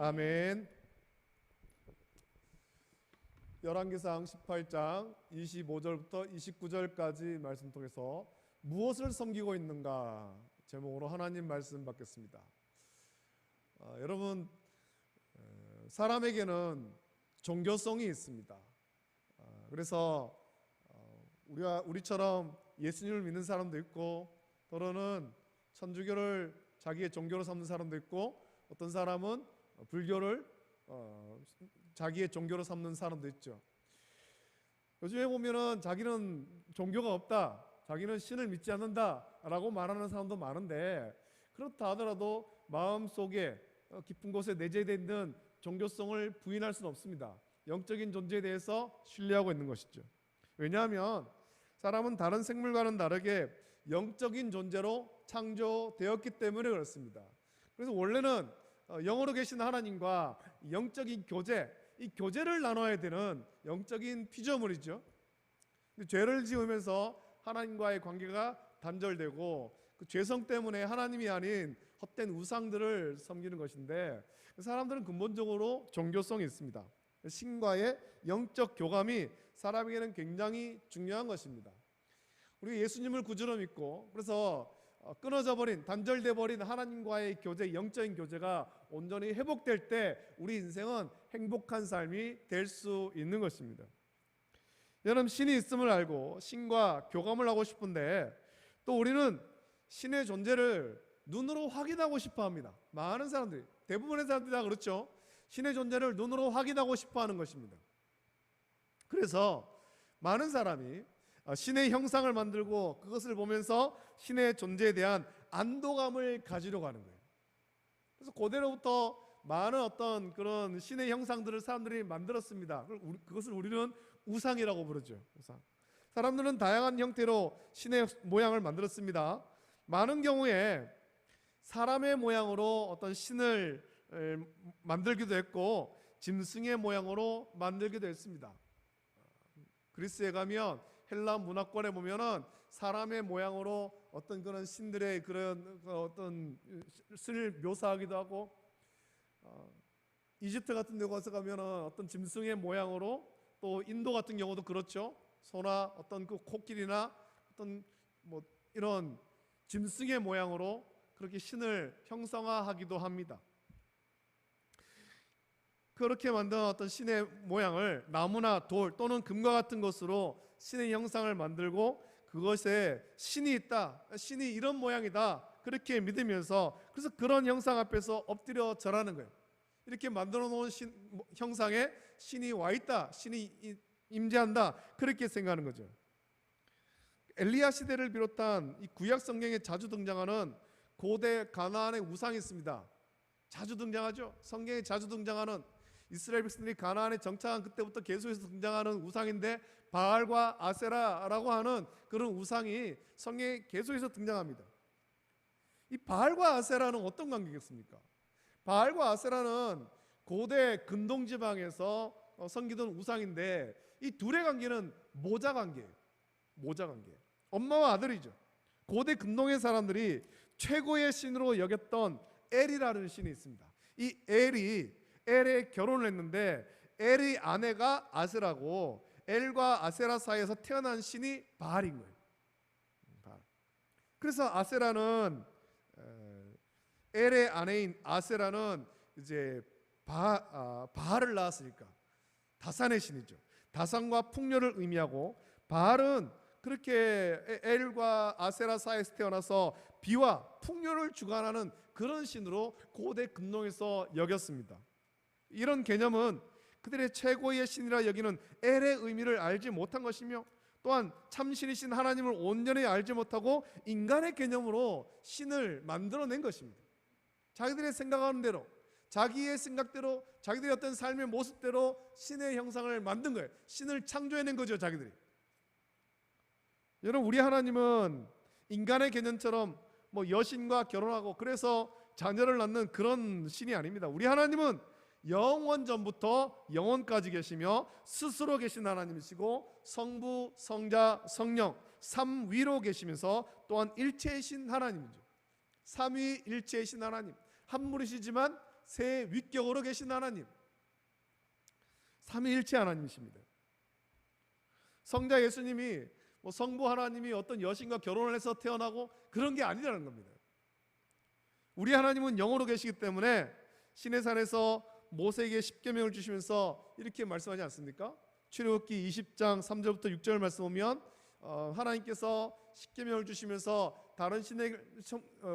아멘. 열왕기상 18장 25절부터 29절까지 말씀 통해서 무엇을 섬기고 있는가 제목으로 하나님 말씀 받겠습니다. 여러분, 사람에게는 종교성이 있습니다. 그래서 우리처럼 예수님을 믿는 사람도 있고, 또는 천주교를 자기의 종교로 삼는 사람도 있고, 어떤 사람은 불교를 자기의 종교로 삼는 사람도 있죠. 요즘에 보면은 자기는 종교가 없다, 자기는 신을 믿지 않는다라고 말하는 사람도 많은데, 그렇다 하더라도 마음속에 깊은 곳에 내재되어 있는 종교성을 부인할 수는 없습니다. 영적인 존재에 대해서 신뢰하고 있는 것이죠. 왜냐하면 사람은 다른 생물과는 다르게 영적인 존재로 창조되었기 때문에 그렇습니다. 그래서 원래는 영으로 계신 하나님과 영적인 교제, 이 교제를 나눠야 되는 영적인 피조물이죠. 죄를 지으면서 하나님과의 관계가 단절되고, 그 죄성 때문에 하나님이 아닌 헛된 우상들을 섬기는 것인데, 사람들은 근본적으로 종교성이 있습니다. 신과의 영적 교감이 사람에게는 굉장히 중요한 것입니다. 우리 예수님을 구주로 믿고, 그래서 끊어져 버린, 단절돼 버린 하나님과의 교제, 영적인 교제가 온전히 회복될 때 우리 인생은 행복한 삶이 될 수 있는 것입니다. 여러분, 신이 있음을 알고 신과 교감을 하고 싶은데, 또 우리는 신의 존재를 눈으로 확인하고 싶어 합니다. 많은 사람들이, 대부분의 사람들이 다 그렇죠. 신의 존재를 눈으로 확인하고 싶어 하는 것입니다. 그래서 많은 사람이 신의 형상을 만들고 그것을 보면서 신의 존재에 대한 안도감을 가지려고 하는 거예요. 그래서 고대로부터 많은 어떤 그런 신의 형상들을 사람들이 만들었습니다. 그것을 우리는 우상이라고 부르죠. 우상. 사람들은 다양한 형태로 신의 모양을 만들었습니다. 많은 경우에 사람의 모양으로 어떤 신을 만들기도 했고, 짐승의 모양으로 만들기도 했습니다. 그리스에 가면 헬라 문화권에 보면은 사람의 모양으로 어떤 그런 신들의 그런 어떤 신을 묘사하기도 하고, 이집트 같은 데 가서 가면은 어떤 짐승의 모양으로, 또 인도 같은 경우도 그렇죠. 소나 어떤 그 코끼리나 어떤 뭐 이런 짐승의 모양으로 그렇게 신을 형상화하기도 합니다. 그렇게 만든 어떤 신의 모양을 나무나 돌 또는 금과 같은 것으로 신의 형상을 만들고, 그것에 신이 있다, 신이 이런 모양이다, 그렇게 믿으면서, 그래서 그런 형상 앞에서 엎드려 절하는 거예요. 이렇게 만들어 놓은 형상에 신이 와 있다, 신이 임재한다, 그렇게 생각하는 거죠. 엘리야 시대를 비롯한 이 구약 성경에 자주 등장하는 고대 가나안의 우상이 있습니다. 자주 등장하죠. 성경에 자주 등장하는, 이스라엘 백성들이 가나안에 정착한 그때부터 계속해서 등장하는 우상인데, 바알과 아세라라고 하는 그런 우상이 성경에 계속해서 등장합니다. 이 바알과 아세라는 어떤 관계겠습니까? 바알과 아세라는 고대 근동 지방에서 섬기던 우상인데, 이 둘의 관계는 모자 관계예요. 모자 관계. 엄마와 아들이죠. 고대 근동의 사람들이 최고의 신으로 여겼던 엘이라는 신이 있습니다. 이 엘에 결혼을 했는데, 엘의 아내가 아세라고, 엘과 아세라 사이에서 태어난 신이 바알인 거예요. 바알. 그래서 아세라는, 엘의 아내인 아세라는 이제 바알을 낳았으니까 다산의 신이죠. 다산과 풍요를 의미하고, 바알은 그렇게 엘과 아세라 사이에서 태어나서 비와 풍요를 주관하는 그런 신으로 고대 근동에서 여겼습니다. 이런 개념은 그들의 최고의 신이라 여기는 엘의 의미를 알지 못한 것이며, 또한 참신이신 하나님을 온전히 알지 못하고 인간의 개념으로 신을 만들어낸 것입니다. 자기들의 생각하는 대로, 자기의 생각대로, 자기들의 어떤 삶의 모습대로 신의 형상을 만든 거예요. 신을 창조해낸 거죠, 자기들이. 여러분, 우리 하나님은 인간의 개념처럼 뭐 여신과 결혼하고 그래서 자녀를 낳는 그런 신이 아닙니다. 우리 하나님은 영원 전부터 영원까지 계시며 스스로 계신 하나님이시고, 성부, 성자, 성령 삼위로 계시면서 또한 일체이신 하나님이죠. 삼위일체이신 하나님, 한 분이시지만 새 위격으로 계신 하나님, 삼위일체 하나님이십니다. 성자 예수님이 성부 하나님이 어떤 여신과 결혼을 해서 태어나고 그런 게 아니라는 겁니다. 우리 하나님은 영으로 계시기 때문에 시내산에서 모세에게 십계명을 주시면서 이렇게 말씀하지 않습니까? 출애굽기 20장 3절부터 6절 말씀 보면 하나님께서 십계명을 주시면서 다른 신의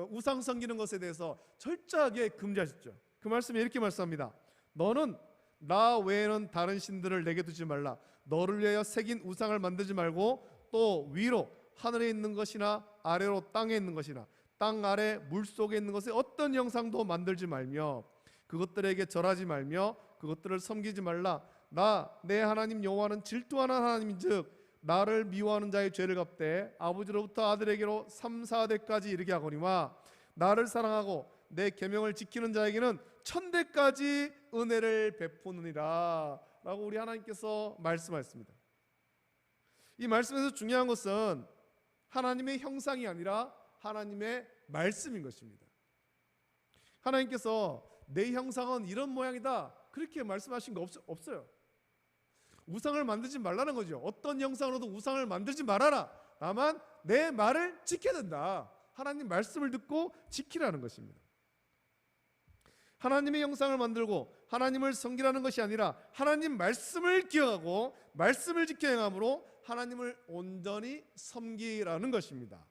우상 섬기는 것에 대해서 철저하게 금지하셨죠. 그 말씀에 이렇게 말씀합니다. 너는 나 외에는 다른 신들을 내게 두지 말라. 너를 위하여 새긴 우상을 만들지 말고 또 위로 하늘에 있는 것이나 아래로 땅에 있는 것이나 땅 아래 물속에 있는 것에 어떤 형상도 만들지 말며 그것들에게 절하지 말며 그것들을 섬기지 말라. 나 내 하나님 여호와는 질투하는 하나님인즉 나를 미워하는 자의 죄를 갚되 아버지로부터 아들에게로 3, 4대까지 이르게 하거니와 나를 사랑하고 내 계명을 지키는 자에게는 천대까지 은혜를 베푸느니라 라고 우리 하나님께서 말씀하셨습니다. 이 말씀에서 중요한 것은 하나님의 형상이 아니라 하나님의 말씀인 것입니다. 하나님께서 내 형상은 이런 모양이다 그렇게 말씀하신 거 없어요. 우상을 만들지 말라는 거죠. 어떤 형상으로도 우상을 만들지 말아라. 다만 내 말을 지켜야 된다. 하나님 말씀을 듣고 지키라는 것입니다. 하나님의 형상을 만들고 하나님을 섬기라는 것이 아니라 하나님 말씀을 기억하고 말씀을 지켜 행함으로 하나님을 온전히 섬기라는 것입니다.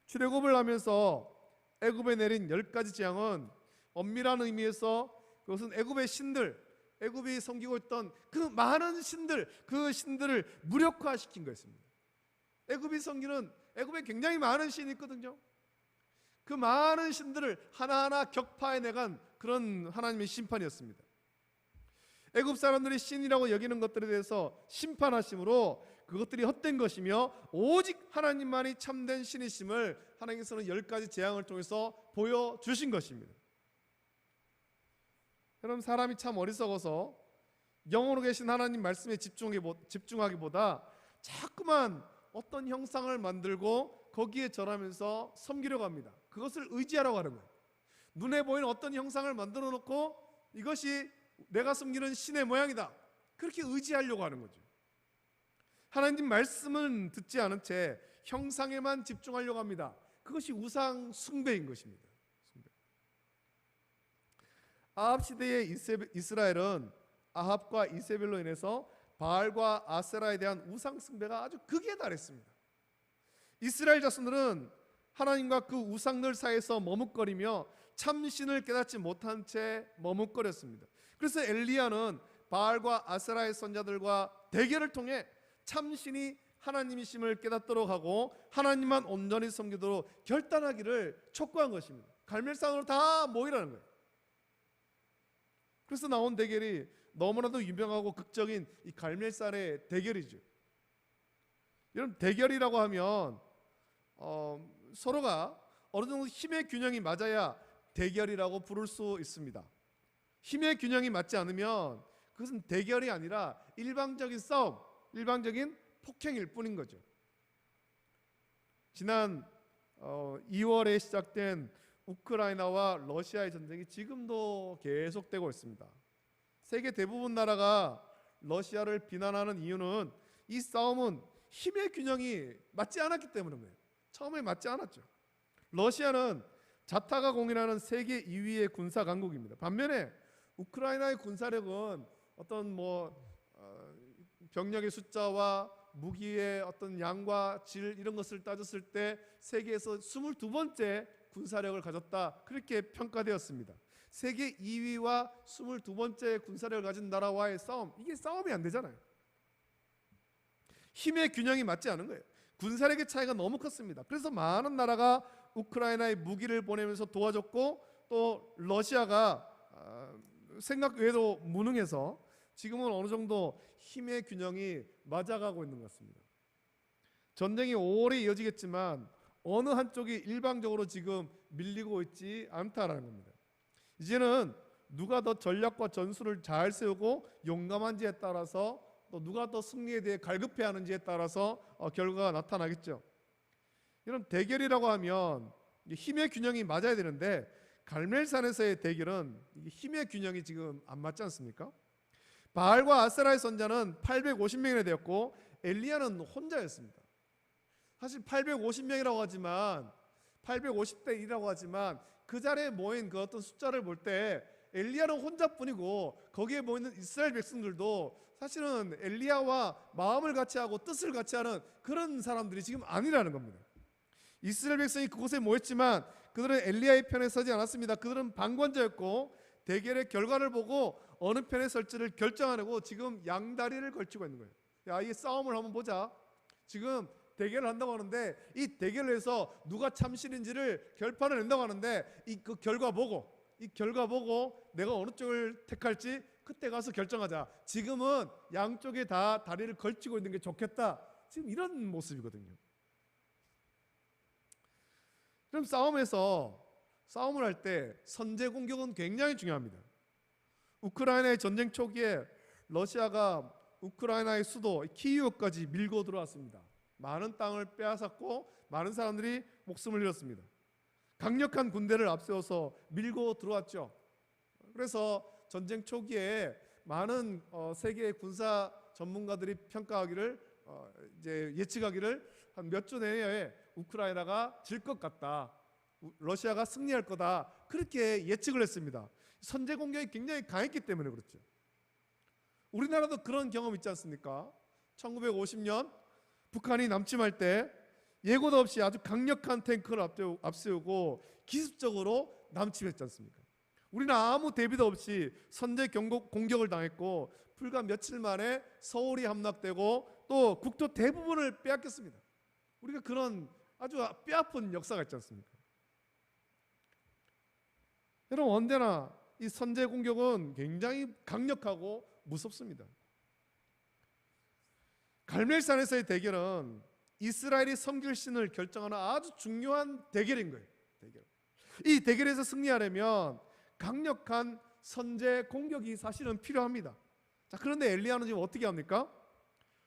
출애굽을 하면서 애굽에 내린 10가지 재앙은 엄밀한 의미에서 그것은 애굽의 신들, 애굽이 섬기고 있던 그 많은 신들, 그 신들을 무력화시킨 것입니다. 애굽이 섬기는 애굽에 굉장히 많은 신이 있거든요. 그 많은 신들을 하나하나 격파해내간 그런 하나님의 심판이었습니다. 애굽 사람들이 신이라고 여기는 것들에 대해서 심판하심으로 그것들이 헛된 것이며 오직 하나님만이 참된 신이심을 하나님께서는 10가지 재앙을 통해서 보여주신 것입니다. 여러분, 사람이 참 어리석어서 영으로 계신 하나님 말씀에 집중하기보다 자꾸만 어떤 형상을 만들고 거기에 절하면서 섬기려고 합니다. 그것을 의지하라고 하는 거예요. 눈에 보이는 어떤 형상을 만들어 놓고 이것이 내가 섬기는 신의 모양이다, 그렇게 의지하려고 하는 거죠. 하나님 말씀은 듣지 않은 채 형상에만 집중하려고 합니다. 그것이 우상 숭배인 것입니다. 아합 시대의 이스라엘은 아합과 이세벨로 인해서 바알과 아세라에 대한 우상 숭배가 아주 극에 달했습니다. 이스라엘 자손들은 하나님과 그 우상들 사이에서 머뭇거리며 참신을 깨닫지 못한 채 머뭇거렸습니다. 그래서 엘리야는 바알과 아세라의 선자들과 대결을 통해 참신이 하나님이심을 깨닫도록 하고 하나님만 온전히 섬기도록 결단하기를 촉구한 것입니다. 갈멜산으로 다 모이라는 거예요. 그래서 나온 대결이 너무나도 유명하고 극적인 이 갈멜산의 대결이죠. 여러분, 대결이라고 하면 서로가 어느 정도 힘의 균형이 맞아야 대결이라고 부를 수 있습니다. 힘의 균형이 맞지 않으면 그것은 대결이 아니라 일방적인 싸움, 일방적인 폭행일 뿐인 거죠. 지난 2월에 시작된 우크라이나와 러시아의 전쟁이 지금도 계속되고 있습니다. 세계 대부분 나라가 러시아를 비난하는 이유는 이 싸움은 힘의 균형이 맞지 않았기 때문입니다. 처음에 맞지 않았죠. 러시아는 자타가 공인하는 세계 2위의 군사 강국입니다. 반면에 우크라이나의 군사력은 어떤 병력의 숫자와 무기의 어떤 양과 질 이런 것을 따졌을 때 세계에서 22번째 군사력을 가졌다, 그렇게 평가되었습니다. 세계 2위와 22번째 군사력을 가진 나라와의 싸움, 이게 싸움이 안 되잖아요. 힘의 균형이 맞지 않은 거예요. 군사력의 차이가 너무 컸습니다. 그래서 많은 나라가 우크라이나에 무기를 보내면서 도와줬고 또 러시아가 생각 외로 무능해서 지금은 어느 정도 힘의 균형이 맞아가고 있는 것 같습니다. 전쟁이 오래 이어지겠지만 어느 한쪽이 일방적으로 지금 밀리고 있지 않다라는 겁니다. 이제는 누가 더 전략과 전술을 잘 세우고 용감한지에 따라서 또 누가 더 승리에 대해 갈급해하는지에 따라서 결과가 나타나겠죠. 이런 대결이라고 하면 힘의 균형이 맞아야 되는데 갈멜산에서의 대결은 힘의 균형이 지금 안 맞지 않습니까? 바알과 아세라의 선자는 850명이나 되었고 엘리야는 혼자였습니다. 사실 850명이라고 하지만 850대 1이라고 하지만 그 자리에 모인 그 어떤 숫자를 볼 때 엘리야는 혼자뿐이고 거기에 모이는 이스라엘 백성들도 사실은 엘리야와 마음을 같이 하고 뜻을 같이 하는 그런 사람들이 지금 아니라는 겁니다. 이스라엘 백성이 그곳에 모였지만 그들은 엘리야의 편에 서지 않았습니다. 그들은 방관자였고 대결의 결과를 보고 어느 편에 설지를 결정하려고 지금 양다리를 걸치고 있는 거예요. 야, 이 싸움을 한번 보자. 지금 대결을 한다고 하는데 이 대결을 해서 누가 참신인지를 결판을 낸다고 하는데 이 결과 보고 내가 어느 쪽을 택할지 그때 가서 결정하자. 지금은 양쪽에 다 다리를 걸치고 있는 게 좋겠다. 지금 이런 모습이거든요. 그럼 싸움을 할 때 선제 공격은 굉장히 중요합니다. 우크라이나의 전쟁 초기에 러시아가 우크라이나의 수도 키이우까지 밀고 들어왔습니다. 많은 땅을 빼앗았고 많은 사람들이 목숨을 잃었습니다. 강력한 군대를 앞세워서 밀고 들어왔죠. 그래서 전쟁 초기에 많은 세계의 군사 전문가들이 평가하기를 이제 예측하기를 한 몇 주 내에 우크라이나가 질 것 같다. 러시아가 승리할 거다. 그렇게 예측을 했습니다. 선제 공격이 굉장히 강했기 때문에 그렇죠. 우리나라도 그런 경험 있지 않습니까? 1950년 북한이 남침할 때 예고도 없이 아주 강력한 탱크를 앞세우고 기습적으로 남침했지 않습니까? 우리는 아무 대비도 없이 선제 공격을 당했고 불과 며칠 만에 서울이 함락되고 또 국토 대부분을 빼앗겼습니다. 우리가 그런 아주 뼈아픈 역사가 있지 않습니까? 여러분, 언제나 이 선제 공격은 굉장히 강력하고 무섭습니다. 갈멜산에서의 대결은 이스라엘이 섬길 신을 결정하는 아주 중요한 대결인 거예요. 이 대결에서 승리하려면 강력한 선제 공격이 사실은 필요합니다. 자, 그런데 엘리야는 지금 어떻게 합니까?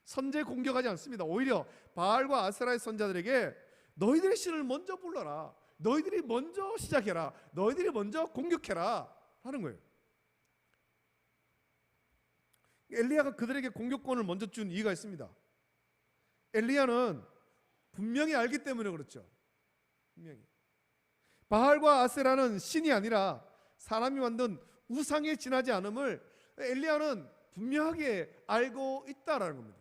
선제 공격하지 않습니다. 오히려 바알과 아세라의 선자들에게 너희들의 신을 먼저 불러라. 너희들이 먼저 시작해라. 너희들이 먼저 공격해라 하는 거예요. 엘리야가 그들에게 공격권을 먼저 준 이유가 있습니다. 엘리야는 분명히 알기 때문에 그렇죠. 분명히 바알과 아세라는 신이 아니라 사람이 만든 우상에 지나지 않음을 엘리야는 분명하게 알고 있다라는 겁니다.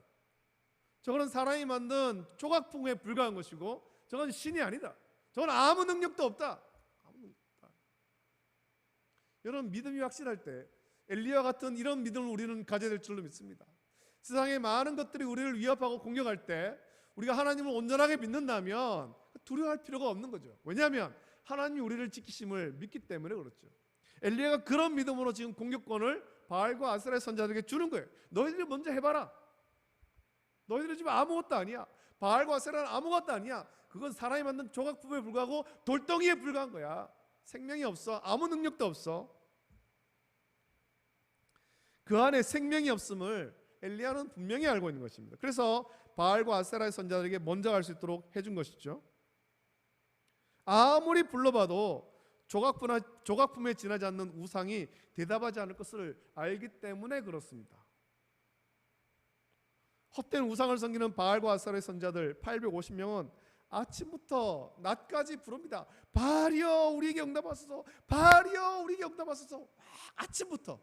저거는 사람이 만든 조각풍에 불과한 것이고 저건 신이 아니다. 저건 아무 능력도 없다. 여러분, 믿음이 확실할 때 엘리야 같은 이런 믿음을 우리는 가져야 될 줄로 믿습니다. 세상의 많은 것들이 우리를 위협하고 공격할 때 우리가 하나님을 온전하게 믿는다면 두려워할 필요가 없는 거죠. 왜냐하면 하나님이 우리를 지키심을 믿기 때문에 그렇죠. 엘리야가 그런 믿음으로 지금 공격권을 바알과 아세라의 선자들에게 주는 거예요. 너희들이 먼저 해봐라. 너희들은 지금 아무것도 아니야. 바알과 아세라는 아무것도 아니야. 그건 사람이 만든 조각품에 불과하고 돌덩이에 불과한 거야. 생명이 없어. 아무 능력도 없어. 그 안에 생명이 없음을 엘리야는 분명히 알고 있는 것입니다. 그래서 바알과 아세라의 선자들에게 먼저 갈 수 있도록 해준 것이죠. 아무리 불러봐도 조각품에 지나지 않는 우상이 대답하지 않을 것을 알기 때문에 그렇습니다. 헛된 우상을 섬기는 바알과 아세라의 선자들 850명은 아침부터 낮까지 부릅니다. 바알이여 우리에게 응답하소서. 바알이여 우리에게 응답하소서. 아침부터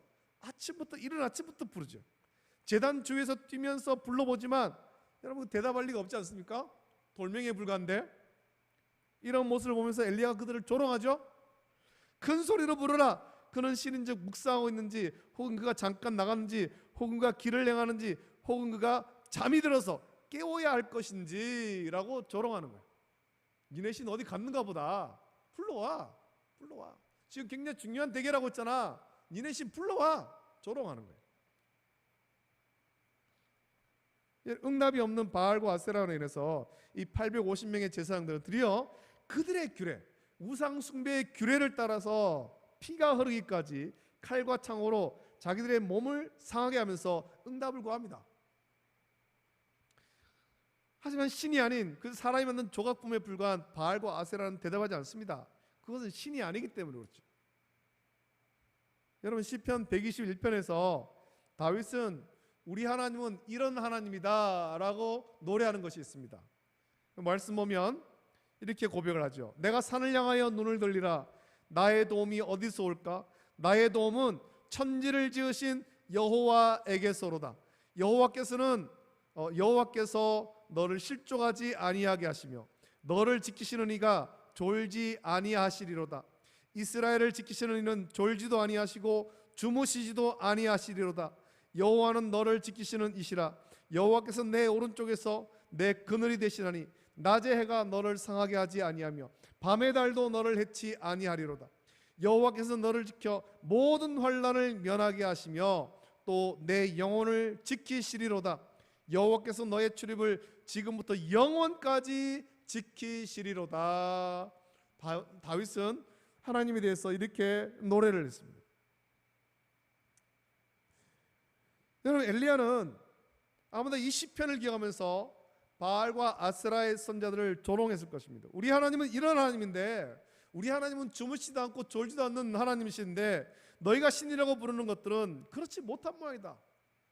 이른 아침부터 부르죠. 제단 주위에서 뛰면서 불러보지만 여러분 대답할 리가 없지 않습니까? 돌멩이에 불과한데. 이런 모습을 보면서 엘리야가 그들을 조롱하죠. 큰 소리로 부르라. 그는 신인즉 묵상하고 있는지, 혹은 그가 잠깐 나갔는지, 혹은 그가 길을 행하는지, 혹은 그가 잠이 들어서 깨워야 할 것인지 라고 조롱하는 거예요. 니네 신 어디 갔는가 보다. 불러와. 지금 굉장히 중요한 대결하고 있잖아. 니네 신 불러와. 조롱하는 거예요. 응답이 없는 바알과 아세라로 인해서 이 850명의 제사장들은 드디어 그들의 규례, 우상 숭배의 규례를 따라서 피가 흐르기까지 칼과 창으로 자기들의 몸을 상하게 하면서 응답을 구합니다. 하지만 신이 아닌 그 사람이 만든 조각품에 불과한 바알과 아세라는 대답하지 않습니다. 그것은 신이 아니기 때문에 그렇죠. 여러분 시편 121편에서 다윗은 우리 하나님은 이런 하나님이다 라고 노래하는 것이 있습니다. 말씀 보면 이렇게 고백을 하죠. 내가 산을 향하여 눈을 돌리라. 나의 도움이 어디서 올까? 나의 도움은 천지를 지으신 여호와에게서로다. 여호와께서 너를 실족하지 아니하게 하시며 너를 지키시는 이가 졸지 아니하시리로다. 이스라엘을 지키시는 이는 졸지도 아니하시고 주무시지도 아니하시리로다. 여호와는 너를 지키시는 이시라. 여호와께서 내 오른쪽에서 내 그늘이 되시나니 낮의 해가 너를 상하게 하지 아니하며 밤의 달도 너를 해치 아니하리로다. 여호와께서 너를 지켜 모든 환난을 면하게 하시며 또 내 영혼을 지키시리로다. 여호와께서 너의 출입을 지금부터 영원까지 지키시리로다. 다윗은 하나님에 대해서 이렇게 노래를 했습니다. 여러분 엘리야는 아마도 이 시편을 기억하면서 바알과 아스라의 선자들을 조롱했을 것입니다. 우리 하나님은 이런 하나님인데, 우리 하나님은 주무시지도 않고 졸지도 않는 하나님이신데 너희가 신이라고 부르는 것들은 그렇지 못한 모양이다.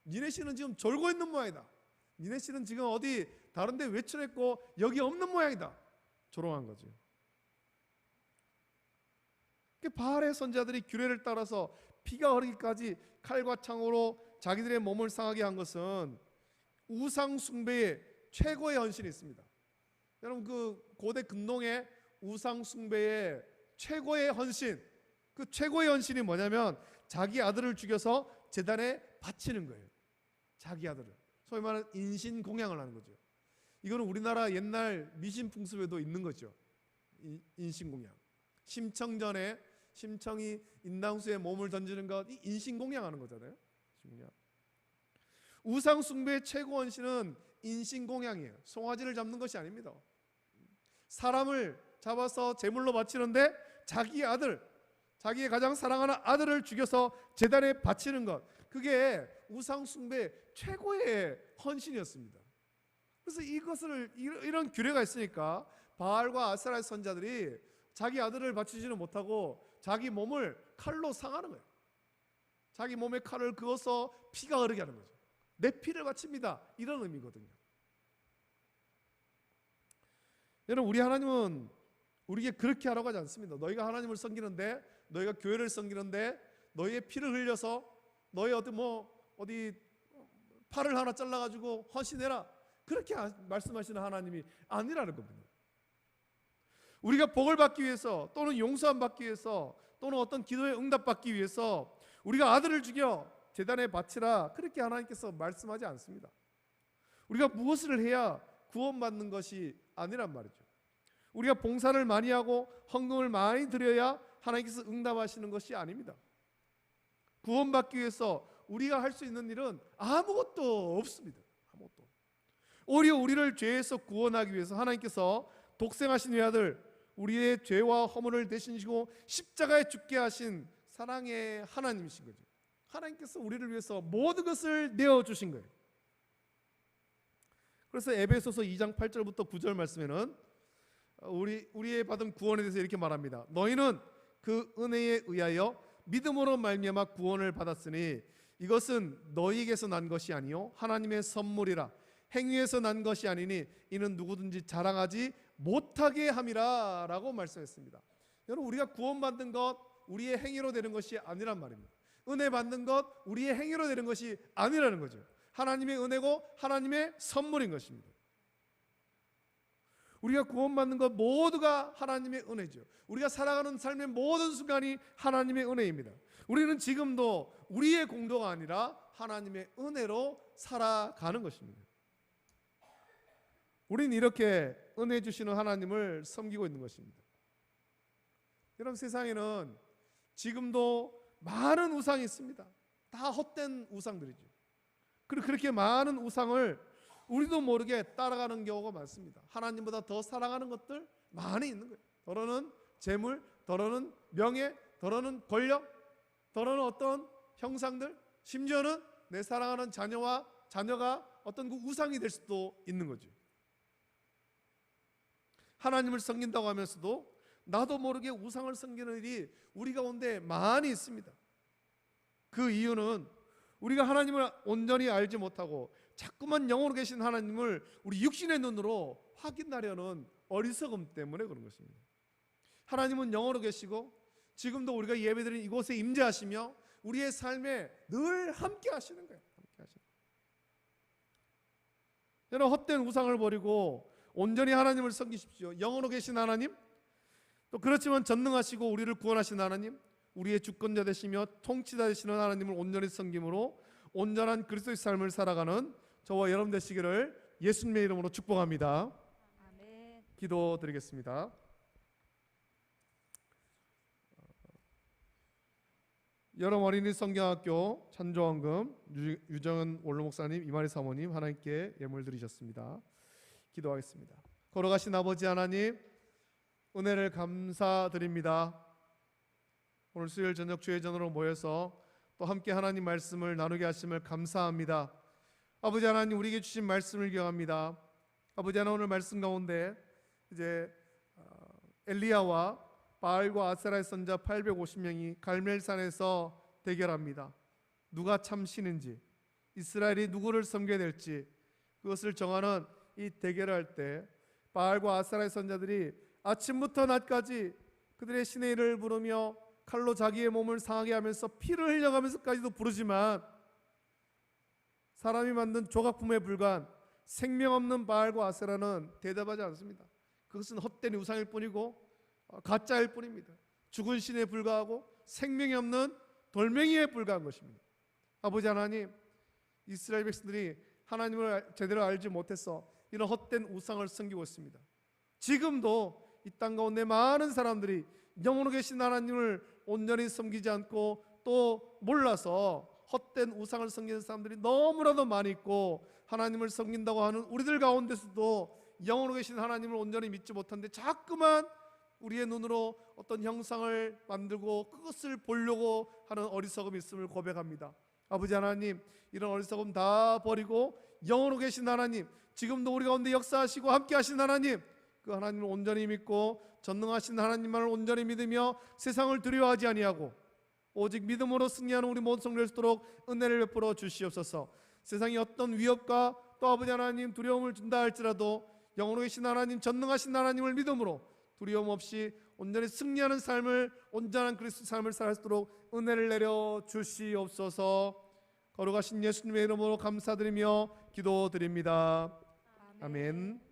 니네 신은 지금 졸고 있는 모양이다. 니네 신은 지금 어디 다른 데 외출했고 여기 없는 모양이다. 조롱한 거죠. 바알의 선자들이 규례를 따라서 피가 흐르기까지 칼과 창으로 자기들의 몸을 상하게 한 것은 우상 숭배의 최고의 헌신이 있습니다. 여러분 그 고대 근동의 우상 숭배의 최고의 헌신, 그 최고의 헌신이 뭐냐면 자기 아들을 죽여서 제단에 바치는 거예요. 자기 아들을, 소위 말하는 인신 공양을 하는 거죠. 이거는 우리나라 옛날 미신 풍습에도 있는 거죠. 인신 공양. 심청전에 심청이 인당수에 몸을 던지는 것, 이 인신 공양하는 거잖아요. 우상 숭배의 최고 헌신은 인신 공양이에요. 송아지를 잡는 것이 아닙니다. 사람을 잡아서 제물로 바치는데 자기 아들, 자기의 가장 사랑하는 아들을 죽여서 제단에 바치는 것, 그게 우상 숭배 최고의 헌신이었습니다. 그래서 이것을 이런 규례가 있으니까 바알과 아스라의 선자들이 자기 아들을 바치지는 못하고 자기 몸을 칼로 상하는 거예요. 자기 몸에 칼을 그어서 피가 흐르게 하는 거죠. 내 피를 바칩니다. 이런 의미거든요. 여러분 우리 하나님은 우리에게 그렇게 하라고 하지 않습니다. 너희가 하나님을 섬기는데, 너희가 교회를 섬기는데 너희의 피를 흘려서 너희 어디 팔을 하나 잘라가지고 헌신해라, 그렇게 말씀하시는 하나님이 아니라는 겁니다. 우리가 복을 받기 위해서 또는 용서함 받기 위해서 또는 어떤 기도에 응답 받기 위해서 우리가 아들을 죽여 제단에 바치라, 그렇게 하나님께서 말씀하지 않습니다. 우리가 무엇을 해야 구원받는 것이 아니란 말이죠. 우리가 봉사를 많이 하고 헌금을 많이 드려야 하나님께서 응답하시는 것이 아닙니다. 구원받기 위해서 우리가 할 수 있는 일은 아무것도 없습니다. 아무것도. 오히려 우리를 죄에서 구원하기 위해서 하나님께서 독생하신 외아들, 우리의 죄와 허물을 대신지고 십자가에 죽게 하신 사랑의 하나님이신 거죠. 하나님께서 우리를 위해서 모든 것을 내어주신 거예요. 그래서 에베소서 2장 8절부터 9절 말씀에는 우리의 받은 구원에 대해서 이렇게 말합니다. 너희는 그 은혜에 의하여 믿음으로 말미암아 구원을 받았으니 이것은 너희에게서 난 것이 아니요 하나님의 선물이라. 행위에서 난 것이 아니니 이는 누구든지 자랑하지 못하게 함이라 라고 말씀했습니다. 여러분 우리가 구원받는 것 우리의 행위로 되는 것이 아니란 말입니다. 은혜 받는 것 우리의 행위로 되는 것이 아니라는 거죠. 하나님의 은혜고 하나님의 선물인 것입니다. 우리가 구원받는 것 모두가 하나님의 은혜죠. 우리가 살아가는 삶의 모든 순간이 하나님의 은혜입니다. 우리는 지금도 우리의 공로가 아니라 하나님의 은혜로 살아가는 것입니다. 우리는 이렇게 은혜 주시는 하나님을 섬기고 있는 것입니다. 여러분 세상에는 지금도 많은 우상이 있습니다. 다 헛된 우상들이죠. 그리고 그렇게 많은 우상을 우리도 모르게 따라가는 경우가 많습니다. 하나님보다 더 사랑하는 것들 많이 있는 거예요. 더러는 재물, 더러는 명예, 더러는 권력, 더러는 어떤 형상들, 심지어는 내 사랑하는 자녀가 어떤 그 우상이 될 수도 있는 거죠. 하나님을 섬긴다고 하면서도 나도 모르게 우상을 섬기는 일이 우리 가운데 많이 있습니다. 그 이유는 우리가 하나님을 온전히 알지 못하고 자꾸만 영으로 계신 하나님을 우리 육신의 눈으로 확인하려는 어리석음 때문에 그런 것입니다. 하나님은 영으로 계시고 지금도 우리가 예배드리는 이곳에 임재하시며 우리의 삶에 늘 함께 하시는 거예요. 함께 하시는 거예요. 여러분, 헛된 우상을 버리고 온전히 하나님을 섬기십시오. 영으로 계신 하나님, 또 그렇지만 전능하시고 우리를 구원하신 하나님, 우리의 주권자 되시며 통치자 되시는 하나님을 온전히 섬김으로 온전한 그리스도의 삶을 살아가는 저와 여러분 되시기를 예수님의 이름으로 축복합니다. 아멘. 기도드리겠습니다. 여러분, 어린이 성경학교 찬조원금 유정은 원로 목사님, 이만희 사모님 하나님께 예물 드리셨습니다. 기도하겠습니다. 걸어가신 아버지 하나님, 은혜를 감사드립니다. 오늘 수요일 저녁 주의 전으로 모여서 또 함께 하나님 말씀을 나누게 하심을 감사합니다. 아버지 하나님, 우리에게 주신 말씀을 기억합니다. 아버지 하나님, 오늘 말씀 가운데 이제 엘리야와 바알과 아세라의 선자 850명이 갈멜산에서 대결합니다. 누가 참 신인지, 이스라엘이 누구를 섬겨야 될지 그것을 정하는 이 대결을 할 때 바알과 아세라의 선자들이 아침부터 낮까지 그들의 신의 이름을 부르며 칼로 자기의 몸을 상하게 하면서 피를 흘려가면서까지도 부르지만 사람이 만든 조각품에 불과한 생명 없는 바알과 아세라는 대답하지 않습니다. 그것은 헛된 우상일 뿐이고 가짜일 뿐입니다. 죽은 신에 불과하고 생명이 없는 돌멩이에 불과한 것입니다. 아버지 하나님, 이스라엘 백성들이 하나님을 제대로 알지 못해서 이런 헛된 우상을 섬기고 있습니다. 지금도 이 땅 가운데 많은 사람들이 영으로 계신 하나님을 온전히 섬기지 않고 또 몰라서 헛된 우상을 섬기는 사람들이 너무나도 많이 있고, 하나님을 섬긴다고 하는 우리들 가운데서도 영으로 계신 하나님을 온전히 믿지 못하는데 자꾸만 우리의 눈으로 어떤 형상을 만들고 그것을 보려고 하는 어리석음이 있음을 고백합니다. 아버지 하나님, 이런 어리석음 다 버리고 영으로 계신 하나님, 지금도 우리 가운데 역사하시고 함께 하신 하나님, 그 하나님을 온전히 믿고 전능하신 하나님만을 온전히 믿으며 세상을 두려워하지 아니하고 오직 믿음으로 승리하는 우리 모든 성도들 되도록 은혜를 베풀어 주시옵소서. 세상이 어떤 위협과 또 아버지 하나님 두려움을 준다 할지라도 영으로 계신 하나님, 전능하신 하나님을 믿음으로 두려움 없이 온전히 승리하는 삶을, 온전한 그리스도 삶을 살 수 있도록 은혜를 내려 주시옵소서. 거룩하신 예수님의 이름으로 감사드리며 기도드립니다. 아멘.